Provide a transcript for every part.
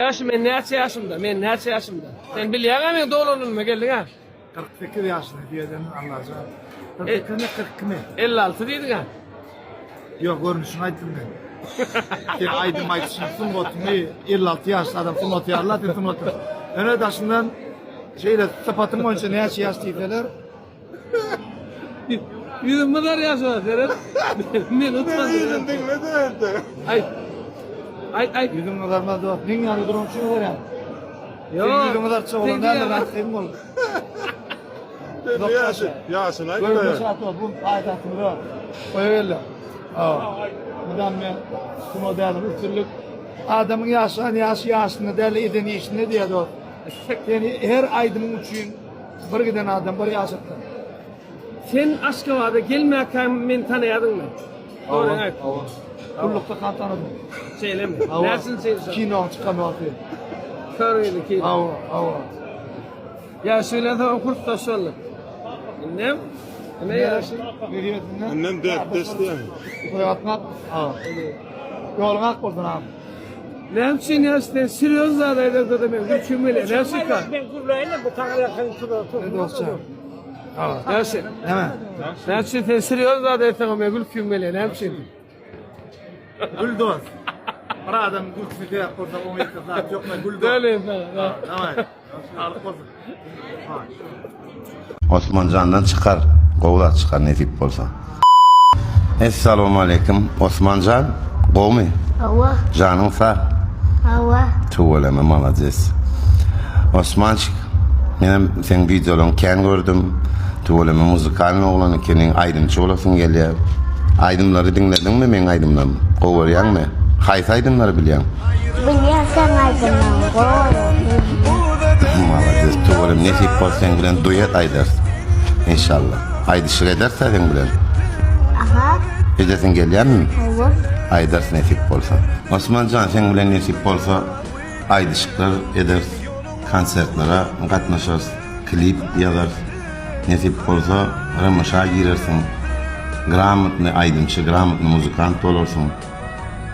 Yaşım ben neçe yaşımda? Ben neçe yaşımda? Sen biliyorsun men doğulunma geldin ha? 48 yaşında diyeden anlayacağım. 42 mi 40 mi? 56 diydin ha? Yok görünüşünü ayttım ben. Sen aydım aytışın fıngotumu 56 yaşlı adam fıngotu yarlar den fıngotu. Öne taşından şeyle sapatım boyunca neçe yaş deydiler. Yüzüm kadar yaş var Ferhat. Men utmadım. Ay. Yüzüm kadar mı da bin yanı durum şu var ya. Yok. Yüzüm kadar çok olan da ben sevim olur. Yaşın ayıp da Görünüş ya. atı bu aydatını da koyuyorlar. Buradan ben şunu derdim ütürlük. Adamın yaşını derli eden işini diye de o. Yani her aydımın için bir giden adam bir yaşattı. Sen Aşkava'da gelmeyken men tanıyadın mı? Doğru evet. Kullukta kan tanıdım. Söyleme. Nersin sen? Kino çıkan vakti. Körüydü ki. Ava. Ya söyle de okurt da şöyle. Ne? Ne ya? Veriyorsun ne? Annem desti yani. Koyatmak. Yolun ak oldun abi. Ne için ya sen seriyoz zadaydı da ben hükümle. Ne çıkar? Ben kurlayla bu kadar yakın Ne dostça. Ne için? Hemen. Ne için sen seriyoz zadaydı ben hükümle. Ne için? Gül dost. Bir adam gül fikir yapırsa o yıkızlar yok mu gül dost. Öyle ben. Tamam. Sağlık olsun. Osmancan'dan çıkar, kovla çıkar nesip olsa. Esselamu aleyküm, Osmancan, kovmi? Ava, Canın sağ, ava, tuvaleme malades. Osmançık, benim sen videolun ken gördüm, tuvaleme muzikalin oğlanı kenin aydınçı olasın geliyor. Aydınları dinledin mi men aydınlarımı? Kovuyan mı? Haysa aydınları biliyorsun. biliyorsan aydınlan, Malades, tuvalem nesip olsa sen bilen duyet aydarsın. İnşallah. Aydışık ederse sen bilen. aha, Gecesin geliyor mu? ava, Aydars nesip olsa. Osmancan sen bilen nesip olsa aydışıklar eder, konsertlere katnaşarsın, klip yazar. Nesip olsa ramışa girersin. Gramatlı aydınçı, gramatlı muzikant olursun.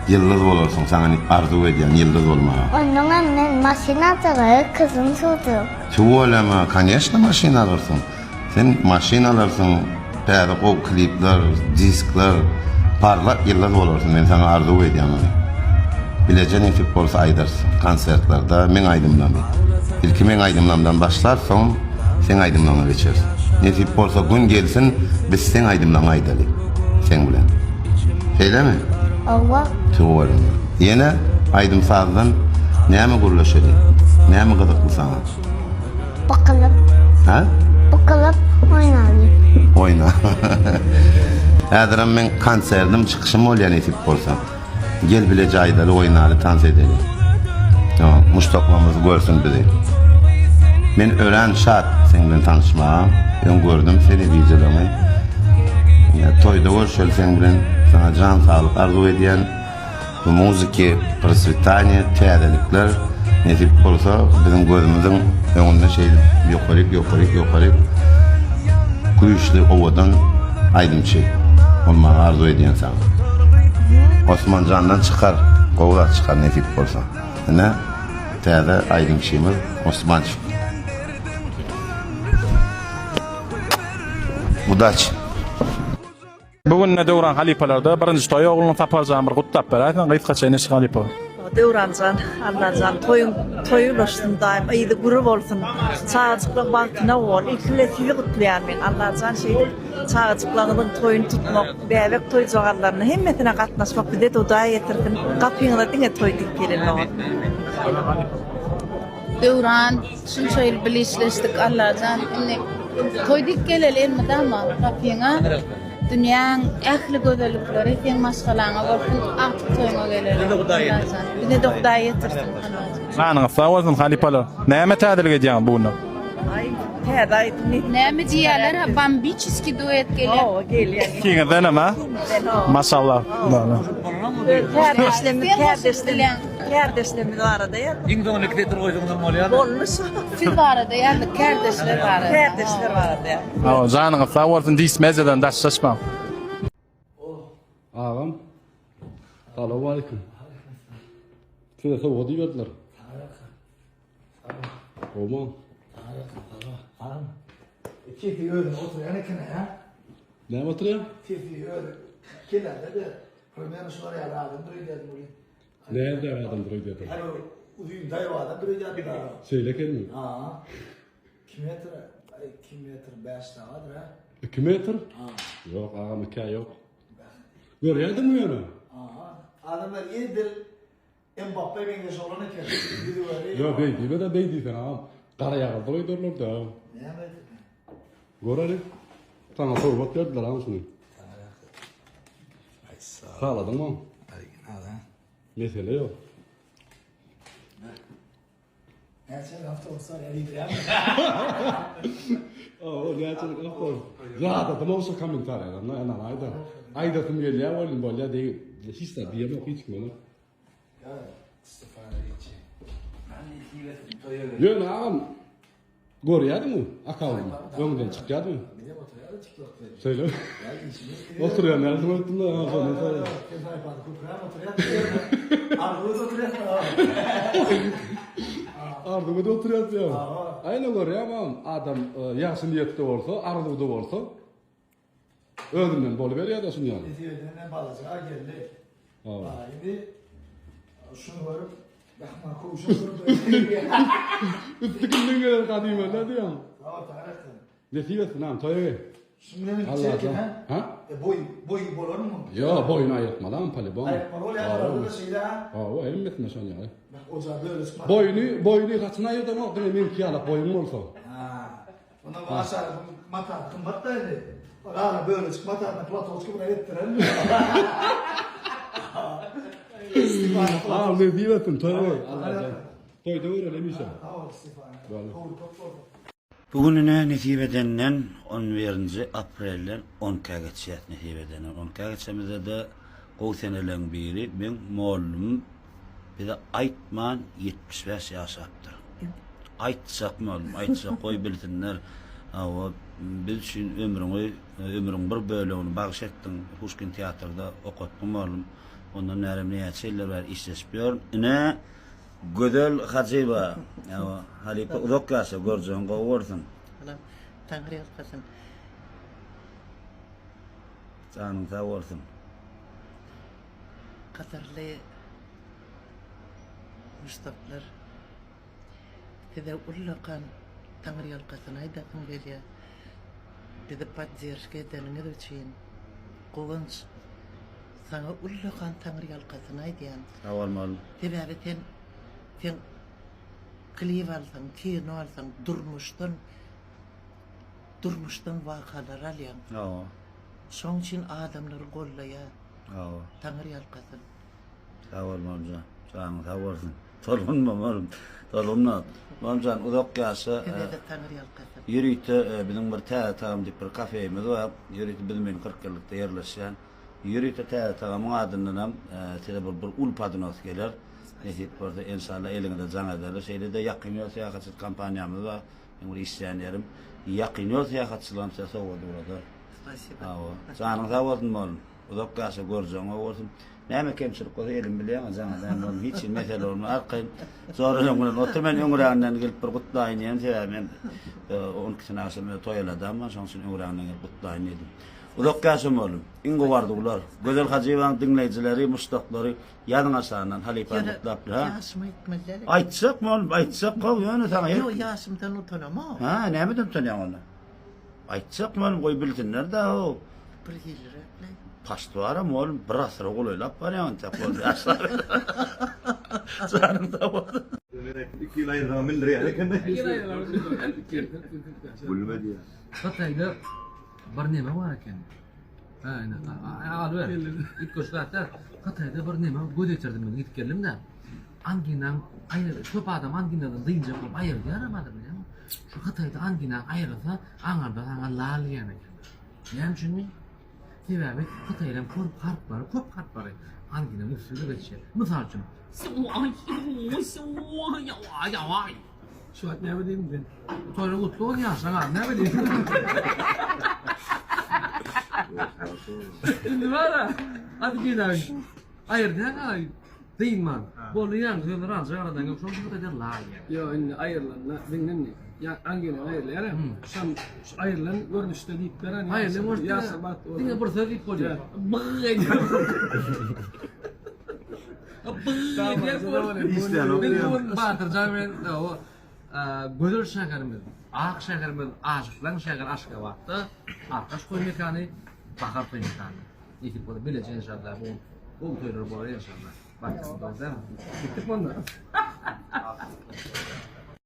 Yıldız olursun, sana arzu ediyen yıldız olmaya. onun annen maşinatları kızını tuttu. Tuvalama, конечно maşin alırsın. Sen maşin alırsın, peyda o klipler, diskler, parlak yıldız olursun. Ben sana arzu ediyorum. Bilece nesip olsa aydarsın. Konsertlerde men aydımlamı. İlki men aydımlamdan başlarsan sen aydımlama geçersin. Nesip olsa gün gelsin biz sen aydımlama aydalı. Sen bilen. Öyle mi? Ava, Tuvalama. Yine aydım sağdan ne mi gurlaşıyor? Ne mi gıdıklı sana? Ha? bakalım oynayalım. Oyna. Adram ben konserdim çıkışım ol yani tip olsa. Gel bile caydalı oynalı dans edelim. Tamam, muştaklamızı görsün bizi. Ben öğren şart seninle tanışmaya. Ben gördüm seni videolarını. Ya toyda gör şöyle sen bilen sana can sağlık arzu ediyen bu müziki, prosvetanya, teadelikler nasip olsa bizim gözümüzün önünde şey yukarı kuyuşlu ovadan aydın şey olmağı arzu ediyen sana. Osmancan'dan çıkar, kovla çıkar nasip olsa. Ne? Teade aydın şeyimiz Osmançık. Udaç. Bugün ne devran halipalarda birinci toy oğlunu taparcağım bir kutlap beraber gaytkaça neşe halipa. Devrancan, Allah'can, toyulaşsın daim, iyiydi grup olsun. Çağıcıklık bankına ol, ikilesiyle kutlayan ben. Allah'can çağıcıklığının toyunu tutmak, bebek toy çoğallarını hemmetine katlaşmak, bir de dudaya getirdim. Kapıyına dine toy dik gelin o. Devran, şunçayıl bileşleştik Allah'can. Toydik gelelim mi dama kapıyına? Dünyanın ehli gözelikleri sen maşgalana bakın artık toyuna gelelim. Bir de dokudaya getirsin Allah'can. Anı sağolsun halipalar. Neyme tadil gediyan bunu? Ay, teday, Neyme ciğerler bambiçiski duet geliyor. o geliyor. Kine deneme. Maşallah. Kardeşlerimiz arada ya. Olmuş. Siz var arada yani kardeşler var arada. Kardeşler var arada ya. Ama canın sağolsun dis mezeden daş saçma. Ağam, selamun aleyküm. Size soğudu verdiler. Olmam. Kefi öyle oturuyor ne ya? Ne oturuyor? Kefi öyle. Kilerde de Ömer'in sonra ya adam duruyor dedim öyle. Nerede adam duruyor dedi. Hani uzun dayı var adam duruyor dedim. Söyle kendin. Aa. Kilometre 5 dağıdır ha. 2 metre? Yok ağam 2 yok. Görüyordun mu yani? Adamlar yedir Mbappe benge sorana ki. Yok beydi de beydi sen ağam. Kara yağı duruyor dururlar da. Ne yapayım? Göreli. Sana sorbat verdiler ağam şunu. Sağladın mı? Mesele yok. Geçen hafta olsa ya lider ya. O gerçekten afkor. Zaten tamam olsa komentar ya. Ne ayda. Ayda tüm geliyor oğlum böyle değil. Hiç de bir yok hiç mi? Ya Stefano Ricci. Ben Yok ağam. Görüyordun mu? Akavun. Önden çıkıyordu mu? bir de oturuyor çıkıyor. Söyle. Ya işimiz Oturuyor nerede oturdu da ağam. Kezay fazla kuturan oturuyor. Arada oturuyor. Arada da oturuyor ya. Aynen görüyor ama adam yaşın yetdi olsa, arada da olsa öldümden bolu veriyor da şunu yani. Ne balıcığa geldi. Şimdi şunu varıp bakma kovuşuyorum. Üttükünden gelen kadime ne diyorum? Tamam taraftan. Netibesin ağam toya Şimdi ne Allah çekin Allah. ha? Boy olur mu? Ya boyunu ayırtmadan pali bon. Hayır, parol ya arada şeyde ha. O elmetme şon yani. Bak ocağı böyle çıkma. Boyunu kaçına ayırdım o demek men ki alıp boyum olsa. Ha. Ona aşağı mata kımbat da öyle. Ara böyle çık mata plato çıkıp buraya ettirelim. Ağam ne diyorsun toya Allah. Toy da öğrenemiş ya. Tamam Stefano. Vallahi. Doğru. Bugününe nesibedenden 11. Aprel'den 10'a geçecek nesibedenden 10'a geçemizde de o senelerin biri ben moğlum bir de Aytman 75 yaş yaptır. Aytsak moğlum, aytsak koy bilsinler. Ama biz için ömrün bir bölümünü bağış ettin. Pushkin tiyatrda okuttum moğlum. Ondan neremneye şeyler var işleşmiyor. Ne? Gödel Haciba, Halipa Udokkası göreceğin kovuyorsun. Tanrı yalkasın. Canın sağ olsun. Katarlı Mustafa'lar bir de ullakan Tanrı yalkasın aydakın geliyor. Bir de padzirşke denini için kovunç sana ullakan Tanrı yalkasın aydiyan. Sağ olmalı. Sebebeten sen kliv alsan, kino alsan, durmuştan vakalar alyan. Ja, Şoň için adamlar gollaya, ja. Tanrı yalkasın. Sağ olmalı. Canın sağ olsun. Tolunma malum. Tolunma. Malum Udokkası. Sebebe Tanrı yalkasın. Yürüyte bizim bir tağım dip bir kafemiz var. Yürüyte bizim 40 yıllıkta yerleşen. Yürüyte tağımın adından size bir ulpadınız gelir. Neyse orada inşallah elinde can ederler. Şeyde de yakınıyor seyahatçılık kampanyamız var. Ben isteyenlerim yakınıyor seyahatçılığım size soğudu burada. Spasiba. Canın sağ olsun malum. Udokkası göreceğim olsun. Näme kemçilik bolsa elim bilen jaňadan bolum hiç mesele olmaz. Arkyn soralarymdan oturman öňüräňden gelip bir gutlaýyn diýen sebäp men 10 kişi aşamy toýaladam, şoň üçin öňüräňden gelip gutlaýyn edim. Udokkasym bolum. Ingo bardylar. Gözel Hajibaň dinleýijileri, mustaqlary ýadyňa salan Halipa gutlapdy ha. Yaşım etmezler. Aýtsak bolum, aýtsak gowy ýöne saňa. Yo yaşımdan utanamam. Ha, näme tanýan onu? Aýtsak bolum goý bilsinler da o. Bir yılırıkla. Pastuara moğlum bir asra goloylap var ya antep oldu yaşlar. Canım da oldu. 2 yıl ayırdan 1000 liraya ne? Bulma diye. Hatay'da barnema var ekan. Aynen. Alver. İlk koşlarda Hatay'da barnema gödetirdim ben gitkelim de. Anginan ayır çok adam anginadan deyince bu ayır yaramadı biliyor musun? Şu Hatay'da anginan ayırsa anarda lal yani. Yani çünkü sebäbi Hatay'dan köp harp var. Angina musulü geçer. Misal üçün Yavay. Şu an ne bileyim ben. Sonra mutlu ol ya sana ne bileyim. Şimdi var ya. Hadi gidelim. Hayır ne kadar? Değilman. Boluyan toylar alacak aradan yok. Şol bir de la ya. Yo indi ayrılan dinlen mi? Ya angene ayrılar. Şam ayrılan görünüşte deyip veren. Hayır, ne var? Ya sabat. Dinle bir söz deyip koyuyor. İşte o. Ben Bahtır Cami'nin o Gödül şekerimiz, Ak şekerimiz, aşıklan şeker aşka vaxtı, Arkaş toy mekanı, Bakar toy mekanı. İki böyle bileceğin inşallah bu toylar bu inşallah. Bak, doğru değil mi? Gittik mi onda?